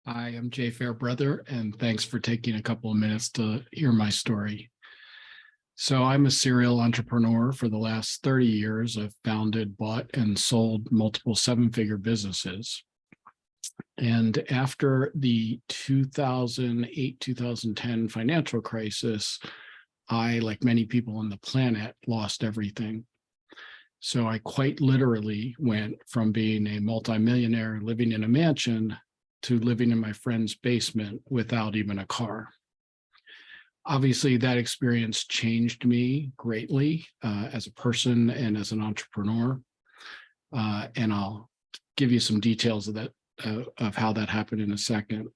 I am Jay Fairbrother, and thanks for taking a couple of minutes to hear my story. So I'm a serial entrepreneur for the last 30 years. I've founded, bought, and sold multiple seven-figure businesses. And after the 2008-2010 financial crisis, I, like many people on the planet, lost everything. So I quite literally went from being a multimillionaire living in a mansion to living in my friend's basement without even a car. Obviously, that experience changed me greatly as a person and as an entrepreneur. And I'll give you some details of that, of how that happened in a second.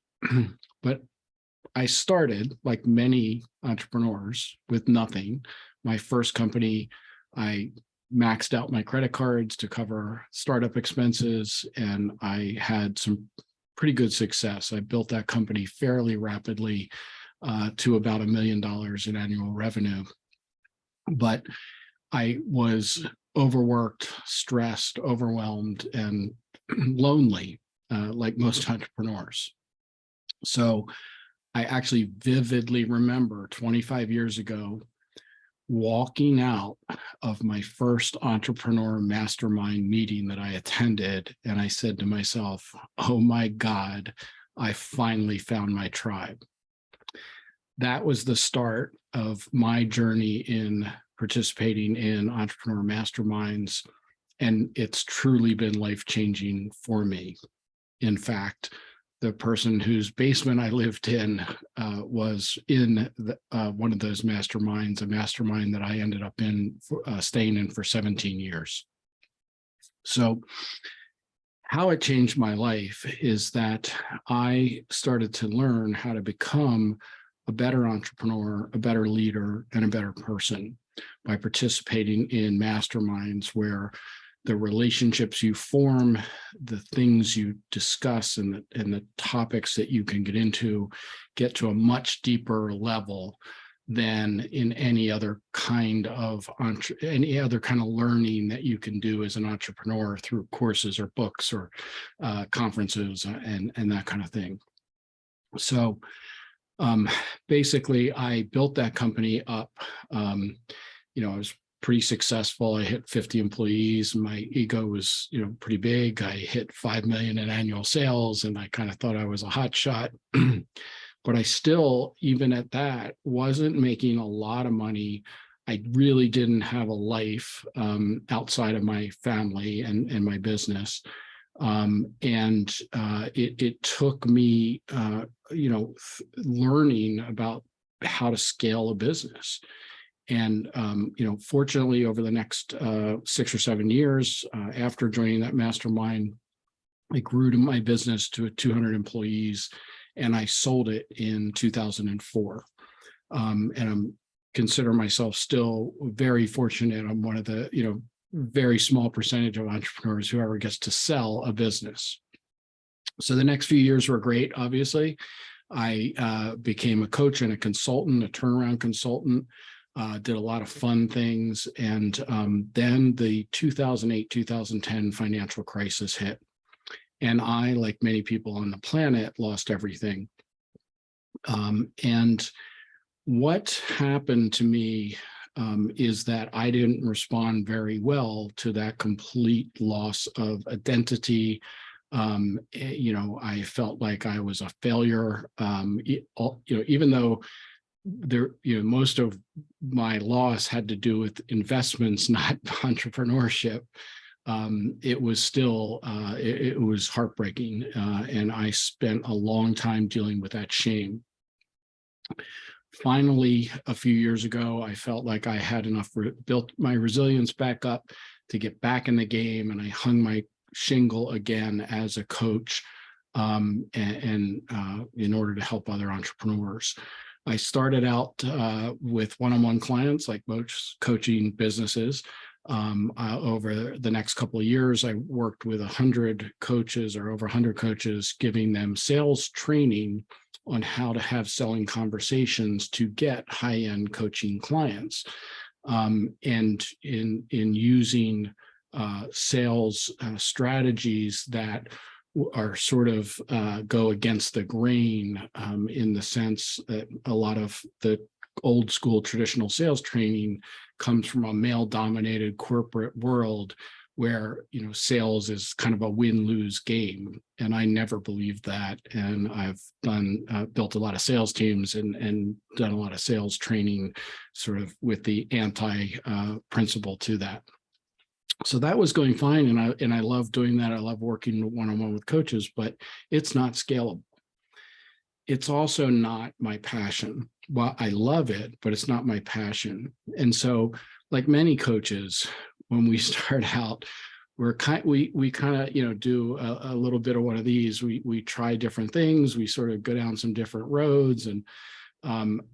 But I started, like many entrepreneurs, with nothing. My first company, I maxed out my credit cards to cover startup expenses, and I had some pretty good success. I built that company fairly rapidly to about $1 million in annual revenue. But I was overworked, stressed, overwhelmed, and lonely, like most entrepreneurs. So I actually vividly remember 25 years ago walking out of my first entrepreneur mastermind meeting that I attended, and I said to myself, oh my God, I finally found my tribe. That was the start of my journey in participating in entrepreneur masterminds, and it's truly been life-changing for me. In fact, the person whose basement I lived in was in one of those masterminds, a mastermind that I ended up in, staying in for 17 years. So how it changed my life is that I started to learn how to become a better entrepreneur, a better leader, and a better person by participating in masterminds where the relationships you form, the things you discuss, and the topics that you can get to a much deeper level than in any other kind of learning that you can do as an entrepreneur through courses or books or conferences and that kind of thing. So basically, I built that company up. I was pretty successful. I hit 50 employees. My ego was, pretty big. I hit 5 million in annual sales, and I kind of thought I was a hot shot. But I still, even at that, wasn't making a lot of money. I really didn't have a life outside of my family and my business. It took me, learning about how to scale a business. And, fortunately, over the next 6 or 7 years after joining that mastermind, I grew my business to 200 employees, and I sold it in 2004. And I'm consider myself still very fortunate. I'm one of the, very small percentage of entrepreneurs who ever gets to sell a business. So the next few years were great, obviously. I became a coach and a consultant, a turnaround consultant. Did a lot of fun things. And then the 2008-2010 financial crisis hit. And I, like many people on the planet, lost everything. And what happened to me is that I didn't respond very well to that complete loss of identity. I felt like I was a failure, even though most of my loss had to do with investments, not entrepreneurship. It was still, it was heartbreaking. And I spent a long time dealing with that shame. Finally, a few years ago, I felt like I had built my resilience back up to get back in the game, and I hung my shingle again as a coach in order to help other entrepreneurs. I started out with one-on-one clients, like most coaching businesses. Over the next couple of years, I worked with 100 coaches or over 100 coaches, giving them sales training on how to have selling conversations to get high-end coaching clients. And in using sales strategies that are sort of go against the grain in the sense that a lot of the old school traditional sales training comes from a male dominated corporate world where, you know, sales is kind of a win-lose game. And I never believed that. And I've done built a lot of sales teams and done a lot of sales training sort of with the anti principle to that. So that was going fine. And I love doing that. I love working one-on-one with coaches, but it's not scalable. It's also not my passion. Well, I love it, but it's not my passion. And so, like many coaches, when we start out, we kind of, you know, do a little bit of one of these. We try different things. We sort of go down some different roads. And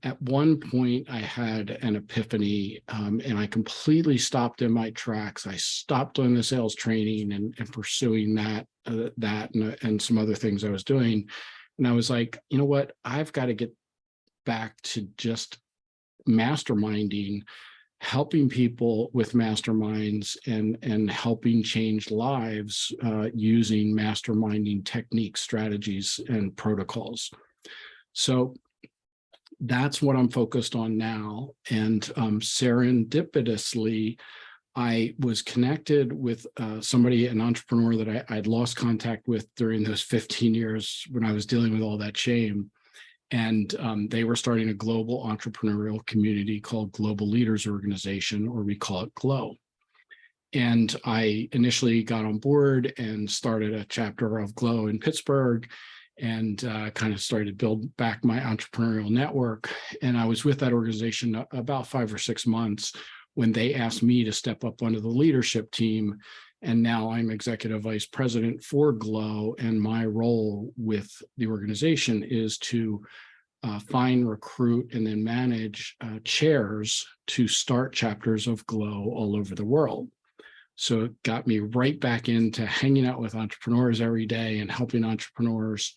at one point, I had an epiphany, and I completely stopped in my tracks. I stopped doing the sales training and pursuing that and some other things I was doing. And I was like, you know what? I've got to get back to just masterminding, helping people with masterminds and helping change lives using masterminding techniques, strategies, and protocols. So that's what I'm focused on now. And serendipitously, I was connected with somebody, an entrepreneur that I'd lost contact with during those 15 years when I was dealing with all that shame. And they were starting a global entrepreneurial community called Global Leaders Organization, or we call it GLO. And I initially got on board and started a chapter of GLO in Pittsburgh and kind of started to build back my entrepreneurial network. And I was with that organization about 5 or 6 months when they asked me to step up onto the leadership team. And now I'm executive vice president for GLO. And my role with the organization is to find, recruit, and then manage chairs to start chapters of GLO all over the world. So it got me right back into hanging out with entrepreneurs every day and helping entrepreneurs.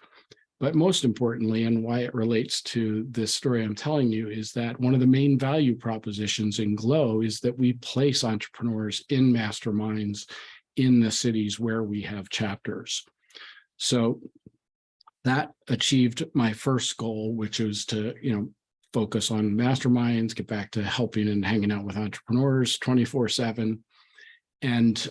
But most importantly, and why it relates to this story I'm telling you, is that one of the main value propositions in GLO is that we place entrepreneurs in masterminds in the cities where we have chapters. So that achieved my first goal, which was to, you know, focus on masterminds, get back to helping and hanging out with entrepreneurs 24/7. And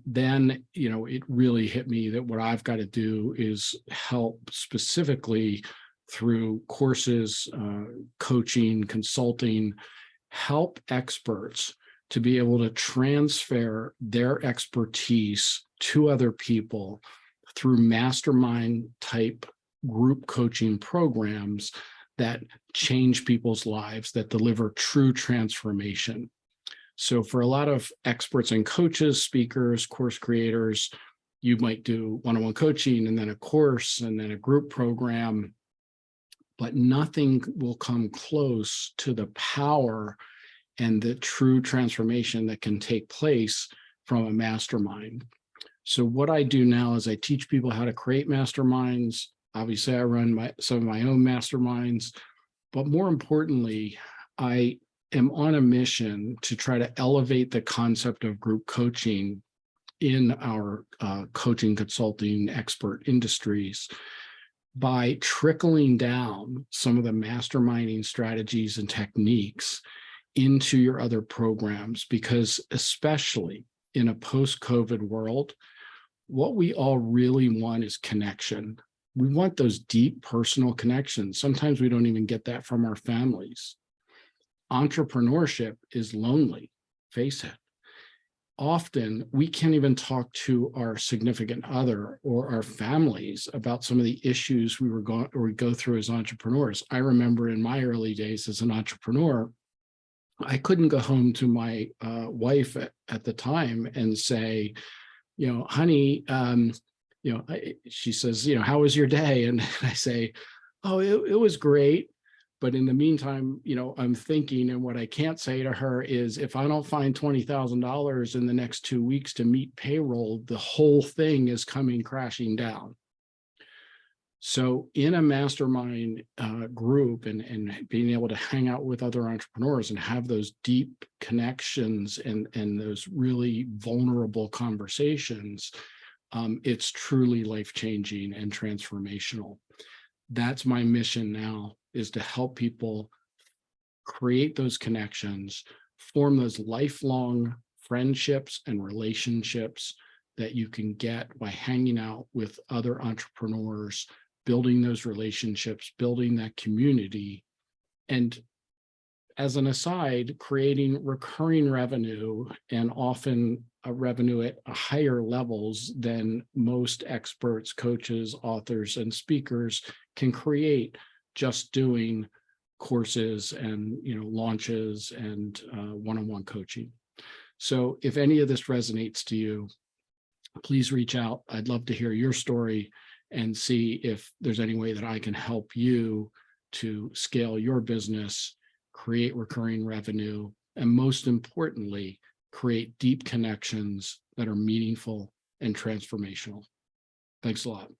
then, you know, it really hit me that what I've got to do is help specifically through courses, coaching, consulting, help experts to be able to transfer their expertise to other people through mastermind type group coaching programs that change people's lives, that deliver true transformation. So for a lot of experts and coaches, speakers, course creators, you might do one-on-one coaching and then a course and then a group program, but nothing will come close to the power and the true transformation that can take place from a mastermind. So what I do now is I teach people how to create masterminds. Obviously, I run some of my own masterminds, but more importantly, I am on a mission to try to elevate the concept of group coaching in our coaching, consulting, expert industries by trickling down some of the masterminding strategies and techniques into your other programs, because especially in a post-COVID world, what we all really want is connection. We want those deep personal connections. Sometimes we don't even get that from our families. Entrepreneurship is lonely, face it. Often we can't even talk to our significant other or our families about some of the issues we go through as entrepreneurs. I remember in my early days as an entrepreneur, I couldn't go home to my wife at the time and say, you know, honey, you know, she says, you know, how was your day? And I say, oh, it was great. But in the meantime, you know, I'm thinking, and what I can't say to her is, if I don't find $20,000 in the next 2 weeks to meet payroll, the whole thing is coming crashing down. So in a mastermind group and being able to hang out with other entrepreneurs and have those deep connections and those really vulnerable conversations, it's truly life-changing and transformational. That's my mission now, is to help people create those connections, form those lifelong friendships and relationships that you can get by hanging out with other entrepreneurs, building those relationships, building that community, and as an aside, creating recurring revenue, and often a revenue at higher levels than most experts, coaches, authors, and speakers can create just doing courses and launches and one-on-one coaching. So if any of this resonates to you, please reach out. I'd love to hear your story and see if there's any way that I can help you to scale your business, create recurring revenue, and most importantly, create deep connections that are meaningful and transformational. Thanks a lot.